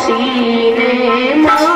मौसी ने मारा।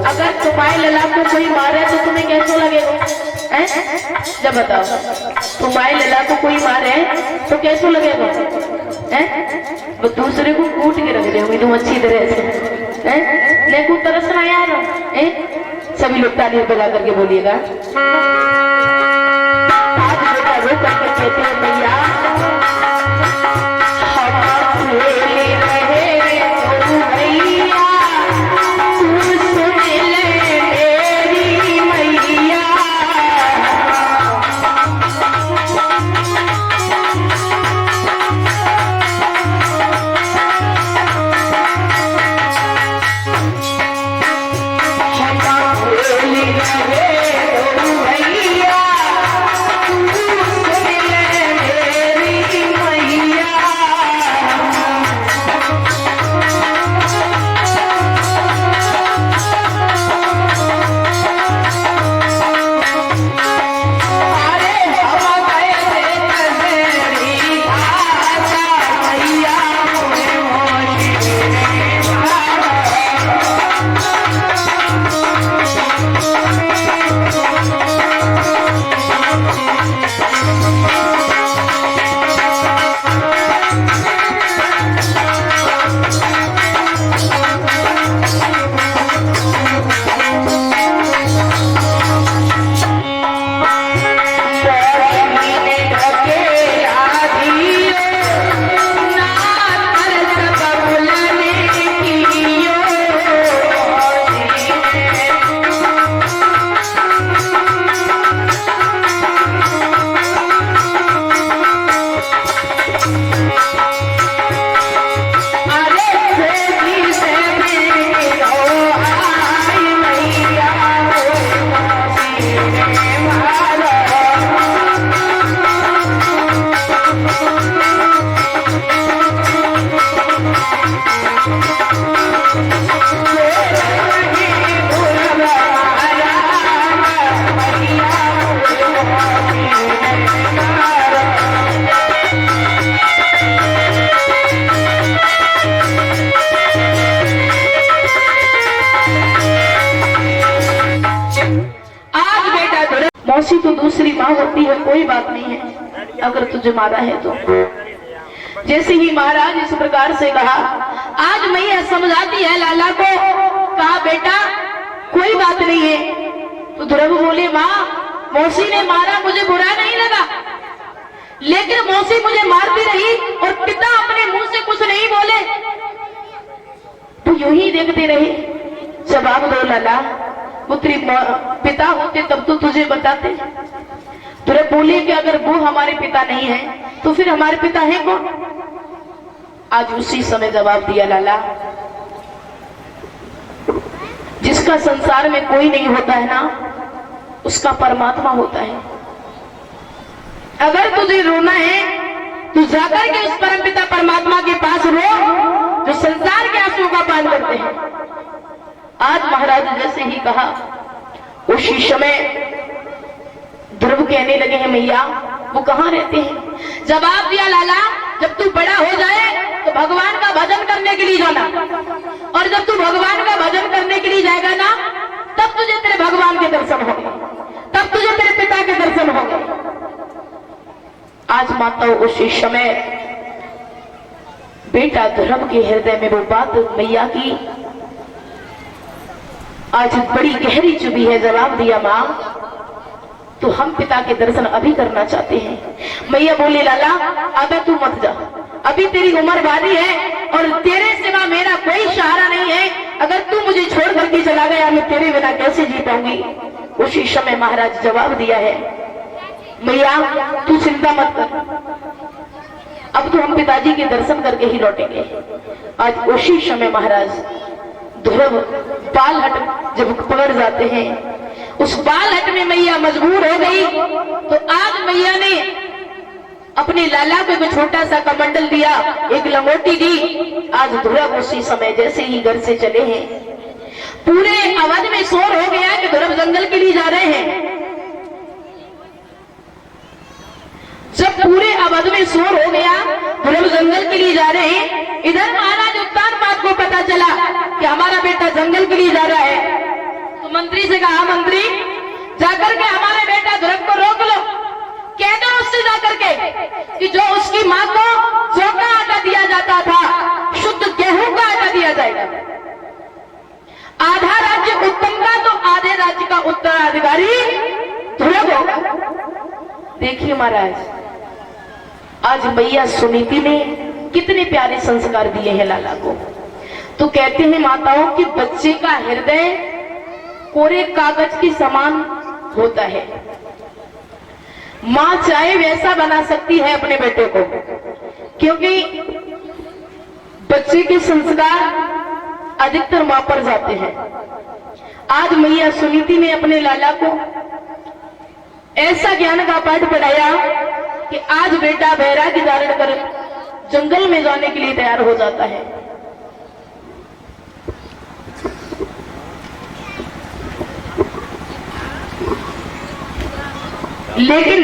अगर तुम्हारे लला को कोई मारे तो तुम्हें कैसा लगेगा? जब बताओ, तुम्हारे लला को कोई मारे तो कैसा लगेगा? वो दूसरे को कूट के रख दे तुम अच्छी तरह से, लेकिन तरसना यार। सभी लोग ताली बजा करके बोलिएगा। आज बेटा रो करके कहते हैं मैया मौसी तो दूसरी माँ होती है, कोई बात नहीं है अगर तुझे मारा है तो। जैसे ही महाराज इस प्रकार से कहा, आज मैया समझाती है लाला को, कहा बेटा कोई बात नहीं है। तो ध्रुव बोले माँ मौसी ने मारा मुझे बुरा नहीं लगा, लेकिन मौसी मुझे मारती रही और पिता अपने मुंह से कुछ नहीं बोले, तो यूं ही देखते रहे। जवाब दो लाला, पुत्री पिता होते तब तो तुझे बताते। ध्रुव बोले कि अगर वो हमारे पिता नहीं है तो फिर हमारे पिता है कौन? आज उसी समय जवाब दिया लाला, जिसका संसार में कोई नहीं होता है ना, उसका परमात्मा होता है। अगर तुझे रोना है तो जाकर के उस परमपिता परमात्मा के पास रो, जो संसार के आंसुओं का पान करते हैं। आज महाराज जैसे ही कहा, उसी समय ध्रुव कहने लगे हैं मैया वो कहाँ रहते हैं? जवाब दिया लाला, जब तू बड़ा हो जाए तो भगवान का भजन करने के लिए जाना, और जब तू भगवान का भजन करने के लिए जाएगा ना, तब तुझे तेरे भगवान के दर्शन होंगे, तब तुझे तेरे पिता के दर्शन होंगे। आज माता उसी समय बेटा ध्रुव के हृदय में वो बात मैया की आज बड़ी गहरी चुभी है। जवाब दिया मां, तो हम पिता के दर्शन अभी करना चाहते हैं। मैया बोली लाला अब तू मत जा, अभी तेरी उम्र बारी है और तेरे सिवा मेरा कोई सहारा नहीं है। अगर तू मुझे छोड़ करके चला गया मैं तेरे बिना कैसे जी पाऊंगी। उसी समय महाराज जवाब दिया है, मैया तू चिंता मत कर, अब तो हम पिताजी के दर्शन करके ही लौटेंगे। आज उसी समय महाराज ध्रुव बालहट जब पकड़ जाते हैं, उस बालहट में मैया मजबूर हो गई। तो आज मैया ने अपने लाला को एक छोटा सा कमंडल दिया, एक लंगोटी दी। आज ध्रुव उसी समय जैसे ही घर से चले हैं, पूरे अवध में शोर हो गया कि ध्रुव जंगल के लिए जा रहे हैं। जब पूरे अवध में शोर हो गया ध्रुव जंगल के लिए जा रहे हैं, इधर महाराज उत्तानपाद को पता चला कि हमारा बेटा जंगल के लिए जा रहा है। तो मंत्री से कहा, मंत्री जाकर के हमारे बेटा ध्रुव को रोक लो, कह दो उससे जाकर के कि जो उसकी मां को जौ का आटा दिया जाता था शुद्ध गेहूं का आटा दिया जाएगा। आधा राज्य उत्तम का तो आधे राज्य का उत्तराधिकारी ध्रुव होगा। देखिए महाराज, आज मैया सुनीति ने कितने प्यारे संस्कार दिए हैं लाला को। तो कहते हैं माताओं कि बच्चे का हृदय कोरे कागज के समान होता है। मां चाहे वैसा बना सकती है अपने बेटे को, क्योंकि बच्चे के संस्कार अधिकतर मां पर जाते हैं। आज मैया सुनीति ने अपने लाला को ऐसा ज्ञान का पाठ पढ़ाया कि आज बेटा वैराग्य धारण कर जंगल में जाने के लिए तैयार हो जाता है। लेकिन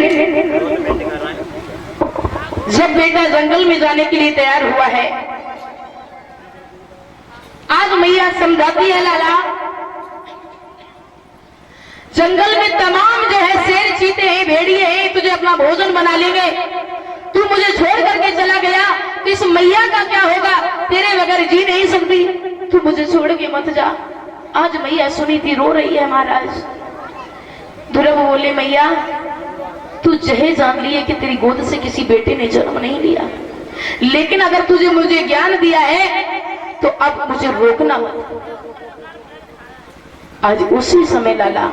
जब बेटा जंगल में जाने के लिए तैयार हुआ है, आज मैया समझाती है लाला जंगल में तमाम जो है शेर चीते हैं भेड़िए हैं, तुझे अपना भोजन बना लेंगे। तू मुझे छोड़ करके चला गया तो इस मैया का क्या होगा, तेरे बगैर जी नहीं सकती, तू मुझे छोड़ के मत जा। आज मैया सुनीति रो रही है महाराज। ध्रुव बोले मैया तू जहे जान लिए कि तेरी गोद से किसी बेटे ने जन्म नहीं लिया, लेकिन अगर तुझे मुझे ज्ञान दिया है तो अब मुझे रोकना मत। आज उसी समय लाला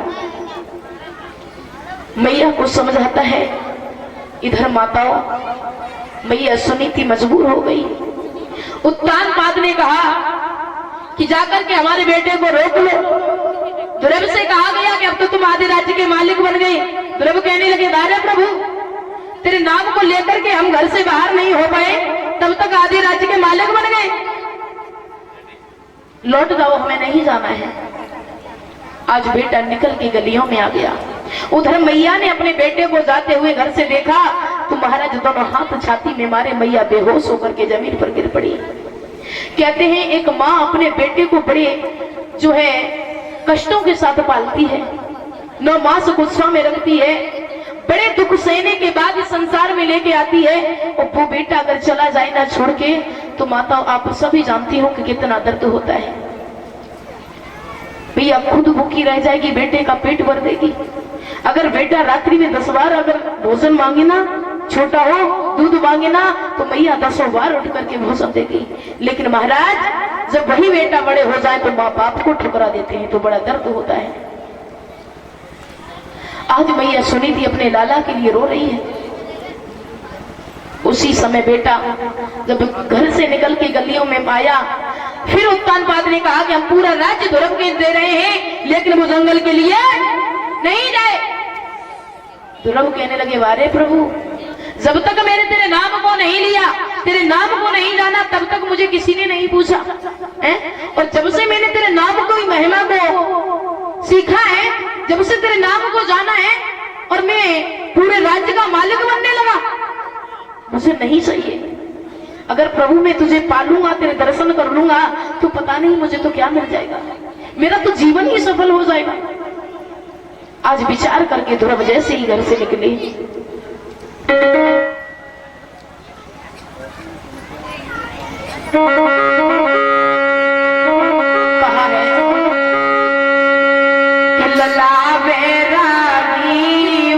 मैया को समझाता है। इधर माताओं मैया सुनीति मजबूर हो गई। उत्तानपाद ने कहा कि जाकर के हमारे बेटे को रोक लो। ध्रुव से कहा गया कि अब तो तुम आधे राज्य के मालिक बन गए। ध्रुव कहने लगे, दारे प्रभु तेरे नाम को लेकर के हम घर से बाहर नहीं हो पाए, तब तक आधे राज्य के मालिक बन गए। लौट जाओ, हमें नहीं जाना है। आज बेटा निकल के गलियों में आ गया। उधर मैया ने अपने बेटे को जाते हुए घर से देखा तो महाराज दोनों हाथ छाती में मारे मैया बेहोश होकर के जमीन पर गिर पड़ी। कहते हैं एक माँ अपने बेटे को बड़े जो है कष्टों के साथ पालती है, 9 मास गुस्सा में रखती है, बड़े दुख सहने के बाद इस संसार में लेके आती है। और वो बेटा अगर चला जाए ना छोड़ के, तो माता आप सभी जानती हो कि कितना दर्द होता है। भैया खुद भूखी रह जाएगी, बेटे का पेट भर देगी। अगर बेटा रात्रि में 10 बार अगर भोजन मांगे ना, छोटा हो दूध मांगे ना, तो मैया 10 बार उठ करके भोजन देगी। लेकिन महाराज जब वही बेटा बड़े हो जाए तो माँ बाप को ठुकरा देते हैं, तो बड़ा दर्द होता है। आज मैया सुनीति अपने लाला के लिए रो रही है। उसी समय बेटा जब घर से निकल के गलियों में आया, फिर उत्तानपाद ने कहा कि हम पूरा राज्य ध्रुव के दे रहे हैं, लेकिन वो जंगल के लिए नहीं जाए। ध्रुव कहने लगे, वारे प्रभु जब तक मैंने तेरे नाम को नहीं लिया, तेरे नाम को नहीं जाना, तब तक मुझे किसी ने नहीं पूछा है? और जब से मैंने तेरे नाम को महिमा को सीखा है, जब से तेरे नाम को जाना है और मैं पूरे राज्य का मालिक बनने लगा, मुझे नहीं चाहिए। अगर प्रभु मैं तुझे पालूंगा, तेरे दर्शन कर लूंगा, तो पता नहीं मुझे तो क्या मिल जाएगा, मेरा तो जीवन ही सफल हो जाएगा। आज विचार करके ध्रुव जैसे ही घर से निकले, कहा है कि लला बैरागी